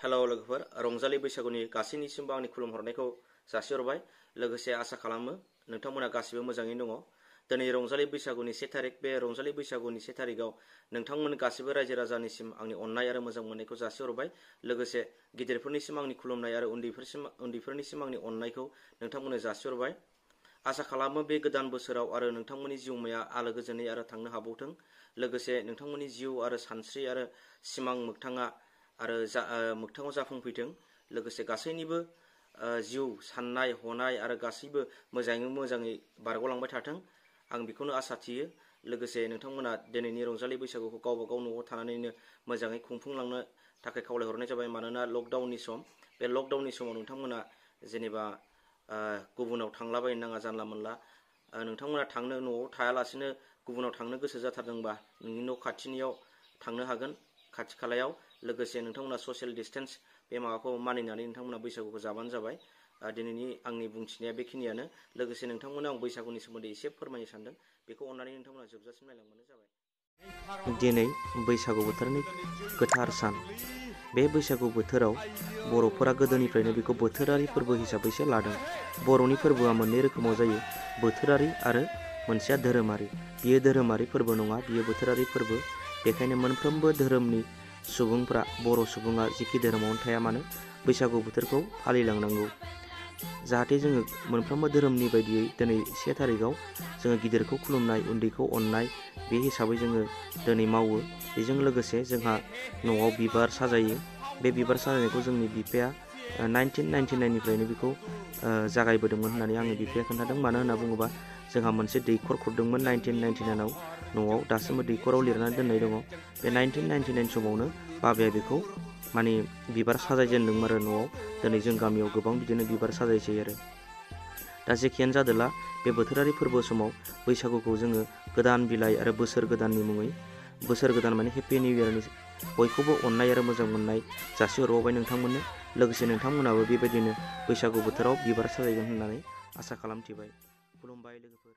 Hello लोगोफोर रंजालि बैसागुनि गासैनिसिमबो आंनि खुलुमहरनायखौ जासिहरबाय। लोगोसे आसा खालामो नोंथांमोना गासिबो मोजाङैनो दङ। दिनै रंजालि बैसागुनि 1 तारिख, बे रंजालि बैसागुनि 1 तारिखआव नोंथांमोन गासिबो रायजो राजानिसिम आंनि अननाय आरो मोजां मोननायखौ जासिहरबाय। लोगोसे गिदिरफोरनिसिम आंनि खुलुमनाय आरो उन्दैफोरनिसिम आंनि अननायखौ नोंथांमोननो जासिहरबाय। आसा खालामो बे गोदान बोसोराव आरो नोंथांमोननि जिउमाया आलो गोजोनै आरो थांनो हाबावथों। लोगोसे नोंथांमोननि जिउ आरो सानस्रि आरो सिमां मोगथाङा आरो मोगथाङाव जाफुंफैथों। लोगोसे गासैनिबो जिउ साननाय हनाय आरो गासैबो मोजाङै बारग'लांबाय थाथों, आं बेखौनो आसा थियो। लोगोसे नोंथांमोना दिनैनि रंजालि बैसागुखौ गावबा गाव न'आव थानानैनो मोजाङै खुंफुंलांनो थाखाय खावलायहरनाय जाबाय। मानोना लकडाउननि सम, बे लकडाउननि समाव नोंथांमोना जेनेबा गुबुनाव थांलाबायनो नाङा जानला मोनला। नोंथांमोना थांनो न'आव थायालासिनो गुबुनाव थांनो गोसो जाथारदोंबा नोंनि न' खाथिनियाव थांनो हागोन, खाथि खालायाव। लोगोसे नोंथांमोना ससियेल डिस्टेन्स बे माबाखौ मानिनानै नोंथांमोना बैसागुखौ जाबानो जाबाय। दिनैनि आंनि बुंथिनाया बेखिनियानो। लोगोसे नोंथांमोना आं बैसागुनि सोमोन्दै एसे फोरमायनो सानदों, बेखौ अननानै नोंथांमोना जोबजासिम नायलांबानो जाबाय। दिनै बैसागु बोथोरनि गोथार सान। बे बैसागु बोथोराव बर'फोरा गोदोनिफ्रायनो बेखौ बोथोरारि फोरबो हिसाबैसो लादों। बर'नि फोरबोआ मोननै रोखोमाव जायो, बोथोरारि आरो मोनसेया धोरोमारि। बियो धोरोमारि फोरबो नङा, बियो बोथोरारि फोरबो। बेखायनो मोनफ्रोमबो धोरोमनि सुबुंफ्रा, बर' सुबुङा जिखि धोरोमावनो थाया मानो, बैसागु बोथोरखौ फालिलांनांगौ। जाहाथे जोङो मोनफ्रोमबो धोरोमनि बायदियै दिनै 1 तारिखआव जोङो गिदिरखौ खुलुमनाय, उन्दैखौ अननाय, बे हिसाबै जोङो दिनै मावो। बेजों लोगोसे जोंहा न'आव बिबार साजायो। बे बिबार साजायनायखौ जोंनि बिफाया 1999निफ्रायनो बेखौ जागायबोदोंमोन होननानै आंनि बिफाया खोन्थादों। मानो होनना बुङोबा जोंहा मोनसे दैखर खुरदोंमोन 1999आव न'आव, दासिमबो दैखराव लिरनानै दोननाय दङ। बे 1999 समावनो बाबाया बेखौ माने बिबार साजायजेनदोंमोन आरो न'आव। दिनै जों गामियाव गोबां बिदिनो बिबार साजायसै आरो। दा जेखियानो जादोला, बे बोथोरारि फोरबो समाव बैसागुखौ जोङो गोदान बिलाइ आरो बोसोर गोदाननि मुङै, बोसोर गोदान माने हेपि निउ इयारनि बयखौबो अननाय आरो मोजां मोननाय जासिहरबावबाय नोंथांमोननो। लोगोसे नोंथांमोनाबो बेबायदिनो बैसागु बोथोराव बिबार साजायगोन होननानै आसा खालामथिबाय। खुलुमबाय लोगोफोर।